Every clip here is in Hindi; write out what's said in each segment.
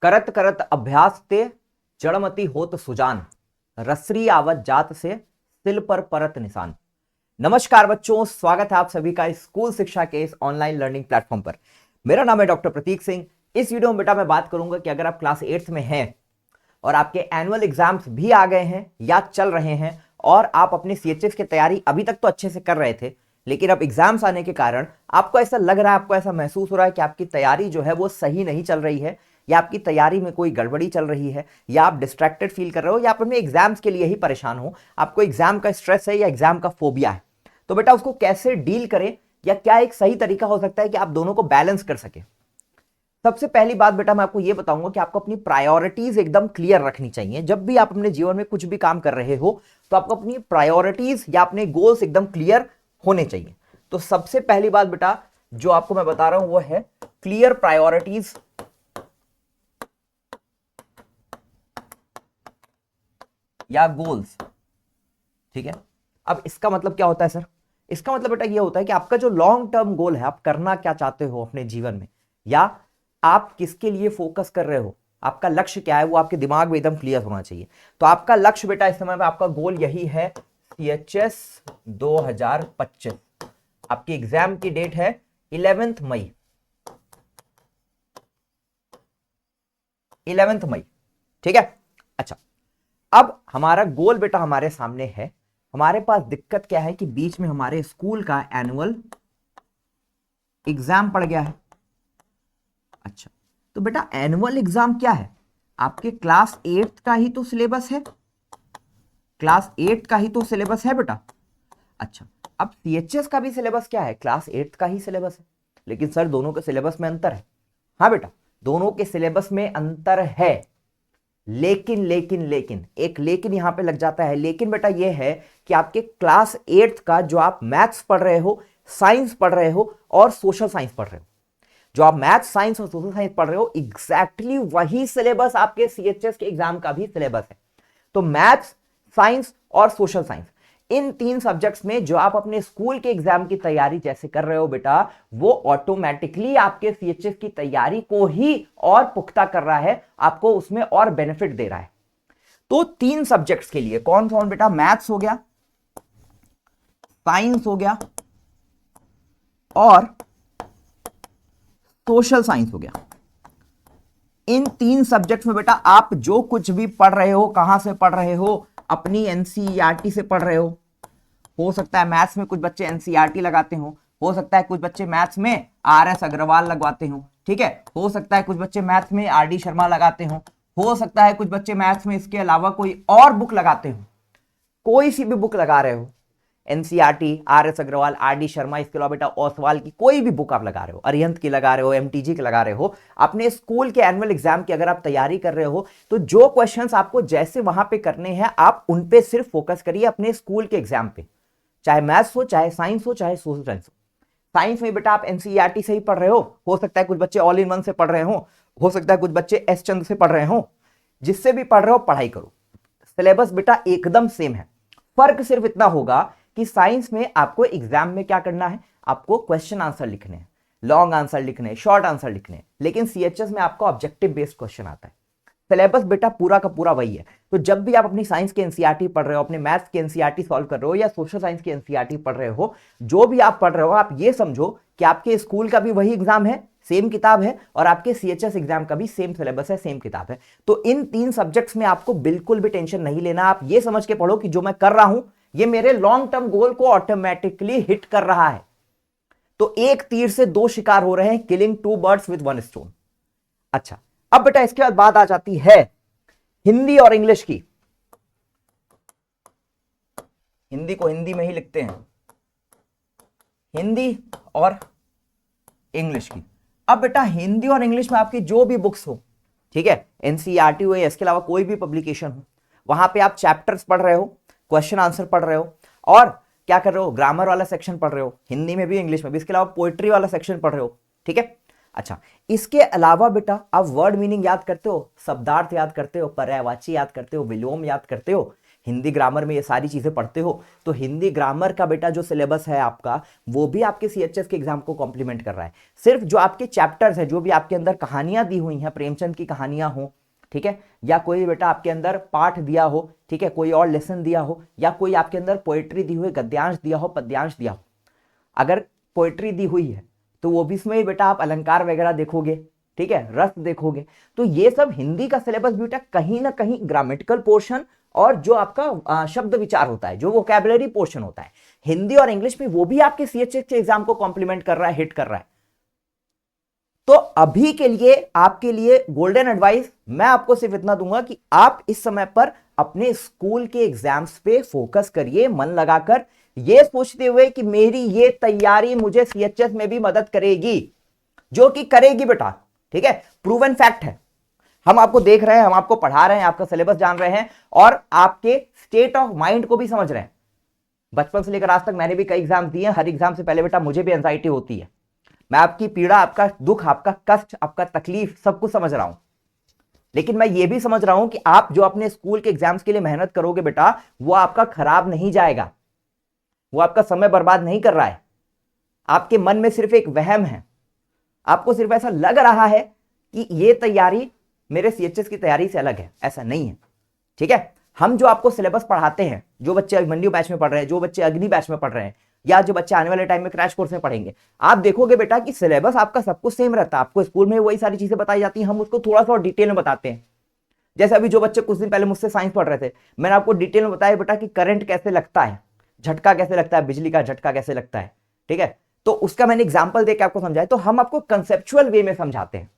करत करत अभ्यास ते जड़मति होत सुजान, रसरी आवत जात से सिल पर परत निशान। नमस्कार बच्चों, स्वागत है आप सभी का स्कूल शिक्षा के इस ऑनलाइन लर्निंग प्लेटफॉर्म पर। मेरा नाम है डॉक्टर प्रतीक सिंह। इस वीडियो में बेटा मैं बात करूंगा कि अगर आप क्लास 8th में हैं और आपके एनुअल एग्जाम्स भी आ गए हैं या चल रहे हैं और आप अपने सीएचएस की तैयारी अभी तक तो अच्छे से कर रहे थे, लेकिन अब एग्जाम्स आने के कारण आपको ऐसा लग रहा है, आपको ऐसा महसूस हो रहा है कि आपकी तैयारी जो है वो सही नहीं चल रही है, या आपकी तैयारी में कोई गड़बड़ी चल रही है, या आप डिस्ट्रैक्टेड फील कर रहे हो, या आप अपने एग्जाम्स के लिए ही परेशान हो, आपको एग्जाम का स्ट्रेस है या एग्जाम का फोबिया है, तो बेटा उसको कैसे डील करें या क्या एक सही तरीका हो सकता है कि आप दोनों को बैलेंस कर सके। सबसे पहली बात बेटा मैं आपको यह बताऊंगा कि आपको अपनी प्रायोरिटीज एकदम क्लियर रखनी चाहिए। जब भी आप अपने जीवन में कुछ भी काम कर रहे हो तो आपको अपनी प्रायोरिटीज या अपने गोल्स एकदम क्लियर होने चाहिए। तो सबसे पहली बात बेटा जो आपको मैं बता रहा हूं वो है क्लियर प्रायोरिटीज या गोल्स। ठीक है, अब इसका मतलब क्या होता है सर? इसका मतलब बेटा ये होता है कि आपका जो लॉन्ग टर्म गोल है, आप करना क्या चाहते हो अपने जीवन में, या आप किसके लिए फोकस कर रहे हो, आपका लक्ष्य क्या है, वो आपके दिमाग में एकदम क्लियर होना चाहिए। तो आपका लक्ष्य बेटा इस समय में आपका गोल यही है, सीएचएस 2025। आपकी एग्जाम की डेट है 11 मई। 11 मई, ठीक है। अच्छा, अब हमारा गोल बेटा हमारे सामने है। हमारे पास दिक्कत क्या है कि बीच में हमारे स्कूल का एनुअल एग्जाम पड़ गया है। अच्छा, तो बेटा एनुअल एग्जाम क्या है? आपके क्लास 8th का ही तो सिलेबस है, क्लास 8th का ही तो सिलेबस है बेटा। अच्छा, अब सीएचएस का भी सिलेबस क्या है? क्लास 8th का ही सिलेबस है। लेकिन सर दोनों के सिलेबस में अंतर है। हाँ बेटा, दोनों के सिलेबस में अंतर है, लेकिन लेकिन लेकिन एक लेकिन यहां पे लग जाता है। लेकिन बेटा ये है कि आपके क्लास 8th का जो आप मैथ्स पढ़ रहे हो, साइंस पढ़ रहे हो और सोशल साइंस पढ़ रहे हो, जो आप मैथ्स, साइंस और सोशल साइंस पढ़ रहे हो, एग्जैक्टली वही सिलेबस आपके सीएचएस के एग्जाम का भी सिलेबस है। तो मैथ्स, साइंस और सोशल साइंस, इन तीन सब्जेक्ट्स में जो आप अपने स्कूल के एग्जाम की तैयारी जैसे कर रहे हो बेटा, वो ऑटोमेटिकली आपके सीएचएस की तैयारी को ही और पुख्ता कर रहा है, आपको उसमें और बेनिफिट दे रहा है। तो तीन सब्जेक्ट्स के लिए कौन कौन बेटा? मैथ्स हो गया, साइंस हो गया और सोशल साइंस हो गया। इन तीन सब्जेक्ट्स में बेटा आप जो कुछ भी पढ़ रहे हो, कहां से पढ़ रहे हो? अपनी एनसीईआरटी से पढ़ रहे हो सकता है मैथ्स में कुछ बच्चे एनसीईआरटी लगाते हो सकता है कुछ बच्चे मैथ्स में आरएस अग्रवाल लगवाते हो, ठीक है, हो सकता है कुछ बच्चे मैथ्स में आरडी शर्मा लगाते हो सकता है कुछ बच्चे मैथ्स में इसके अलावा कोई और बुक लगाते हो। कोई सी भी बुक लगा रहे हो, NCERT, RS Agarwal, RD Sharma, इसके अलावा बेटा ओसवाल की कोई भी बुक आप लगा रहे हो, अरिहंत की लगा रहे हो, एमटीजी की लगा रहे हो, अपने स्कूल के एनुअल एग्जाम की अगर आप तैयारी कर रहे हो, तो जो क्वेश्चंस आपको जैसे वहां पे करने हैं आप उन पे सिर्फ फोकस करिए अपने स्कूल के एग्जाम पे, चाहे मैथ्स हो, चाहे साइंस हो, चाहे सोशल साइंस हो। साइंस में बेटा आप एनसीईआरटी से ही पढ़ रहे हो सकता है कुछ बच्चे ऑल इन वन से पढ़ रहे हो सकता है कुछ बच्चे एस चंद्र से पढ़ रहे हो, जिससे भी पढ़ रहे हो पढ़ाई करो, सिलेबस बेटा एकदम सेम है। फर्क सिर्फ इतना होगा कि साइंस में आपको एग्जाम में क्या करना है, आपको क्वेश्चन आंसर लिखने हैं, लॉन्ग आंसर लिखने हैं, शॉर्ट आंसर लिखने हैं, लेकिन सीएचएस में आपको ऑब्जेक्टिव बेस्ड क्वेश्चन आता है। सिलेबस बेटा पूरा का पूरा वही है। तो जब भी आप अपनी साइंस के एनसीईआरटी पढ़ रहे हो, अपने मैथ्स के एनसीईआरटी सॉल्व कर रहे हो या सोशल साइंस के एनसीईआरटी पढ़ रहे हो, जो भी आप पढ़ रहे हो, आप ये समझो कि आपके स्कूल का भी वही एग्जाम है, सेम किताब है, और आपके सीएचएस एग्जाम का भी सेम सिलेबस है, सेम किताब है। तो इन तीन सब्जेक्ट्स में आपको बिल्कुल भी टेंशन नहीं लेना। आप ये समझ के पढ़ो कि जो मैं कर रहा हूं ये मेरे लॉन्ग टर्म गोल को ऑटोमेटिकली हिट कर रहा है। तो एक तीर से दो शिकार हो रहे हैं, killing two birds with one stone. अच्छा, अब बेटा इसके बाद बात आ जाती है हिंदी और इंग्लिश की। हिंदी को हिंदी में ही लिखते हैं, हिंदी और इंग्लिश की। अब बेटा हिंदी और इंग्लिश में आपकी जो भी बुक्स हो, ठीक है, एनसीईआरटी हो या इसके अलावा कोई भी पब्लिकेशन हो, वहां पे आप चैप्टर्स पढ़ रहे हो, क्वेश्चन आंसर पढ़ रहे हो, और क्या कर रहे हो, ग्रामर वाला सेक्शन पढ़ रहे हो, हिंदी में भी इंग्लिश में भी, इसके अलावा पोएट्री वाला सेक्शन पढ़ रहे हो, ठीक है। अच्छा, इसके अलावा बेटा आप वर्ड मीनिंग याद करते हो, शब्दार्थ याद करते हो, पर्यायवाची याद करते हो, विलोम याद करते हो, हिंदी ग्रामर में ये सारी चीजें पढ़ते हो, तो हिंदी ग्रामर का बेटा जो सिलेबस है आपका, वो भी आपके सीएचएस के एग्जाम को कॉम्प्लीमेंट कर रहा है। सिर्फ जो आपके चैप्टर्स है, जो भी आपके अंदर कहानियां दी हुई हैं, प्रेमचंद की कहानियां हो, ठीक है, या कोई बेटा आपके अंदर पाठ दिया हो, ठीक है, कोई और लेसन दिया हो, या कोई आपके अंदर पोएट्री दी हुई, गद्यांश दिया हो, पद्यांश दिया हो। अगर पोएट्री दी हुई है तो वो भी इसमें बेटा आप अलंकार वगैरह देखोगे, ठीक है, रस देखोगे। तो ये सब हिंदी का सिलेबस बेटा कहीं ना कहीं ग्रामेटिकल पोर्शन और जो आपका शब्द विचार होता है, जो वोकैबुलरी पोर्शन होता है हिंदी और इंग्लिश में, वो भी आपके सीएचएस के एग्जाम को कॉम्प्लीमेंट कर रहा है, हिट कर रहा है। तो अभी के लिए आपके लिए गोल्डन एडवाइस मैं आपको सिर्फ इतना दूंगा कि आप इस समय पर अपने स्कूल के एग्जाम्स पे फोकस करिए, मन लगाकर, ये सोचते हुए कि मेरी ये तैयारी मुझे सीएचएस में भी मदद करेगी, जो कि करेगी बेटा, ठीक है, प्रूवन फैक्ट है। हम आपको देख रहे हैं, हम आपको पढ़ा रहे हैं, आपका सिलेबस जान रहे हैं और आपके स्टेट ऑफ माइंड को भी समझ रहे हैं। बचपन से लेकर आज तक मैंने भी कई एग्जाम दिए, हर एग्जाम से पहले बेटा मुझे भी एंजाइटी होती है। मैं आपकी पीड़ा, आपका दुख, आपका कष्ट, आपका तकलीफ सब कुछ समझ रहा हूं, लेकिन मैं ये भी समझ रहा हूं कि आप जो अपने स्कूल के एग्जाम्स के लिए मेहनत करोगे बेटा, वो आपका खराब नहीं जाएगा, वो आपका समय बर्बाद नहीं कर रहा है। आपके मन में सिर्फ एक वहम है, आपको सिर्फ ऐसा लग रहा है कि ये तैयारी मेरे सीएचएस की तैयारी से अलग है, ऐसा नहीं है, ठीक है। हम जो आपको सिलेबस पढ़ाते हैं, जो बच्चे अभिमन्यु बैच में पढ़ रहे हैं, जो बच्चे अग्नि बैच में पढ़ रहे हैं, या जो बच्चे आने वाले टाइम में क्रैश कोर्स में पढ़ेंगे, आप देखोगे बेटा कि सिलेबस आपका सब कुछ सेम रहता है। आपको स्कूल में वही सारी चीजें बताई जाती हैं, हम उसको थोड़ा सा और डिटेल में बताते हैं। जैसे अभी जो बच्चे कुछ दिन पहले मुझसे साइंस पढ़ रहे थे, मैंने आपको डिटेल में बताया बेटा कि करंट कैसे लगता है, झटका कैसे लगता है, बिजली का झटका कैसे लगता है, ठीक है। तो उसका मैंने एग्जाम्पल देकर आपको समझाया। तो हम आपको कंसेप्चुअल वे में समझाते हैं,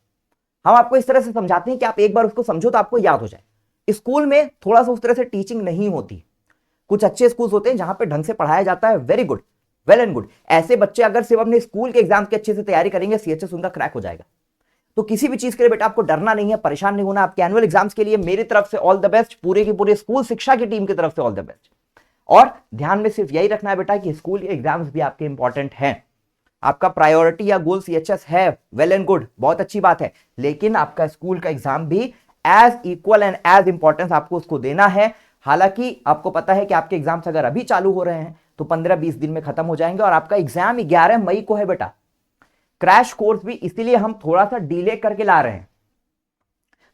हम आपको इस तरह से समझाते हैं कि आप एक बार उसको समझो तो आपको याद हो जाए। स्कूल में थोड़ा सा उस तरह से टीचिंग नहीं होती। कुछ अच्छे स्कूल्स होते हैं जहां पे ढंग से पढ़ाया जाता है, very good, well and good. ऐसे बच्चे अगर सिर्फ अपने स्कूल के एग्जाम की अच्छे से तैयारी करेंगे, सीएचएस उनका क्रैक हो जाएगा। तो किसी भी चीज के लिए बेटा आपको डरना नहीं है, परेशान नहीं होना। आपके एनुअल एग्जाम्स के लिए मेरी तरफ से ऑल द बेस्ट, पूरे की पूरे स्कूल शिक्षा की टीम की तरफ से ऑल द बेस्ट। और ध्यान में सिर्फ यही रखना है बेटा कि स्कूल के एग्जाम्स भी आपके इंपॉर्टेंट हैं। आपका प्रायोरिटी या गोल सीएचएस है, वेल एंड गुड, बहुत अच्छी बात है, लेकिन आपका स्कूल का एग्जाम भी as equal and as importance आपको उसको देना है। हालांकि आपको पता है कि आपके एग्जाम्स अगर अभी चालू हो रहे हैं तो 15-20 दिन में खत्म हो जाएंगे और आपका एग्जाम 11 मई को है बेटा। क्रैश कोर्स भी इसीलिए हम थोड़ा सा डिले करके ला रहे हैं,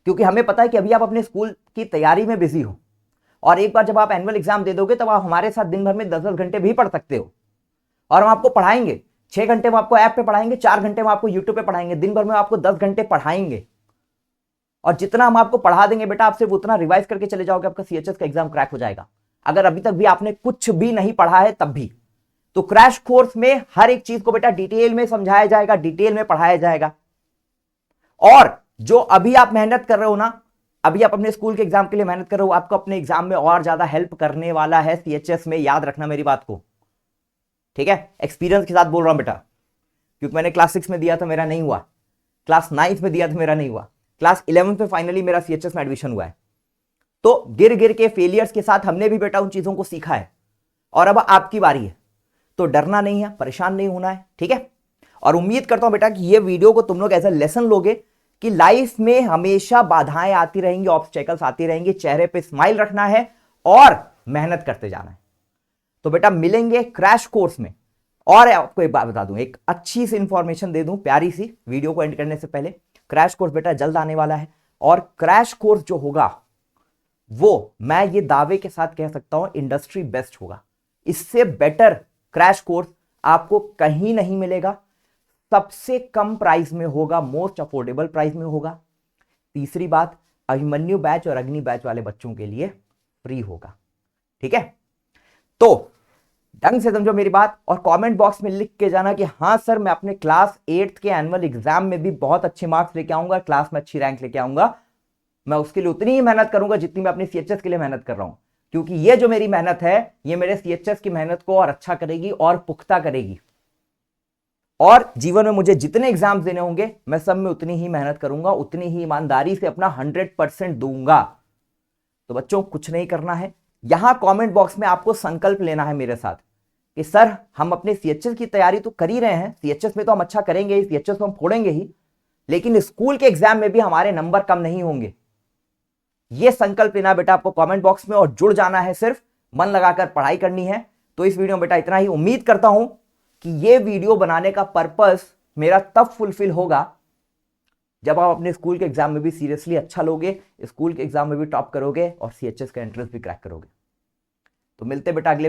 क्योंकि हमें पता है कि अभी आप अपने स्कूल की तैयारी में बिजी हो, और एक बार जब आप एनुअल एग्जाम दे दोगे तब आप हमारे साथ दिन भर में 10-10 घंटे भी पढ़ सकते हो, और हम आपको पढ़ाएंगे। 6 घंटे में आपको ऐप पे पढ़ाएंगे, 4 घंटे में आपको यूट्यूब पे पढ़ाएंगे, दिन भर में आपको 10 घंटे पढ़ाएंगे। और जितना हम आपको पढ़ा देंगे बेटा, आप सिर्फ उतना रिवाइज करके चले जाओगे, आपका सीएचएस का एग्जाम क्रैक हो जाएगा। अगर अभी तक भी आपने कुछ भी नहीं पढ़ा है तब भी, तो क्रैश कोर्स में हर एक चीज को बेटा डिटेल में समझाया जाएगा, डिटेल में पढ़ाया जाएगा। और जो अभी आप मेहनत कर रहे हो ना, अभी आप अपने स्कूल के एग्जाम के लिए मेहनत कर रहे हो, आपको अपने एग्जाम में और ज्यादा हेल्प करने वाला है सीएचएस में, याद रखना मेरी बात को, ठीक है। एक्सपीरियंस के साथ बोल रहा हूं बेटा, क्योंकि मैंने क्लास 6 में दिया था, मेरा नहीं हुआ, क्लास 9 में दिया था, मेरा नहीं हुआ, क्लास 11 में फाइनली मेरा सीएचएस में एडमिशन हुआ है। तो गिर गिर के फेलियर्स के साथ हमने भी बेटा उन चीजों को सीखा है, और अब आपकी बारी है। तो डरना नहीं है, परेशान नहीं होना है, ठीक है। और उम्मीद करता हूं बेटा कि ये वीडियो को तुम लोग एज अ लेसन लोगे कि लाइफ में हमेशा बाधाएं आती रहेंगी, ऑब्स्टेकल्स आती रहेंगी, चेहरे पे स्माइल रखना है और मेहनत करते जाना है। तो बेटा मिलेंगे क्रैश कोर्स में। और आपको एक बात बता दूं, एक अच्छी सी इंफॉर्मेशन दे दूं, प्यारी सी, वीडियो को एंड करने से पहले। क्रैश कोर्स बेटा जल्द आने वाला है, और क्रैश कोर्स जो होगा वो मैं ये दावे के साथ कह सकता हूं इंडस्ट्री बेस्ट होगा। इससे बेटर क्रैश कोर्स आपको कहीं नहीं मिलेगा, सबसे कम प्राइस में होगा, मोस्ट अफोर्डेबल प्राइस में होगा। तीसरी बात, अभिमन्यु बैच और अग्नि बैच वाले बच्चों के लिए फ्री होगा, ठीक है। तो ढंग से समझो मेरी बात, और कमेंट बॉक्स में लिख के जाना कि हाँ सर, मैं अपने क्लास 8 के एनुअल एग्जाम में भी बहुत अच्छे मार्क्स लेके आऊंगा, क्लास में अच्छी रैंक लेके आऊंगा। मैं उसके लिए उतनी ही मेहनत करूंगा जितनी मैं अपनी सीएचएस के लिए मेहनत कर रहा हूं, क्योंकि ये जो मेरी मेहनत है ये मेरे सीएचएस की मेहनत को और अच्छा करेगी और पुख्ता करेगी। और जीवन में मुझे जितने एग्जाम्स देने होंगे मैं सब में उतनी ही मेहनत करूंगा, उतनी ही ईमानदारी से अपना 100% दूंगा। तो बच्चों कुछ नहीं करना है, यहां कमेंट बॉक्स में आपको संकल्प लेना है मेरे साथ कि सर हम अपने सीएचएस की तैयारी तो कर ही रहे हैं, सीएचएस में तो हम अच्छा करेंगे ही, सीएचएस तो हम फोड़ेंगे ही, लेकिन स्कूल के एग्जाम में भी हमारे नंबर कम नहीं होंगे। ये संकल्प लेना बेटा आपको कमेंट बॉक्स में और जुड़ जाना है, सिर्फ मन लगाकर पढ़ाई करनी है। तो इस वीडियो में बेटा इतना ही। उम्मीद करता हूं कि ये वीडियो बनाने का पर्पस मेरा तब फुलफिल होगा जब आप अपने स्कूल के एग्जाम में भी सीरियसली अच्छा लोगे, स्कूल के एग्जाम में भी टॉप करोगे और सीएचएस का एंट्रेंस भी क्रैक करोगे। तो मिलते बेटा अगले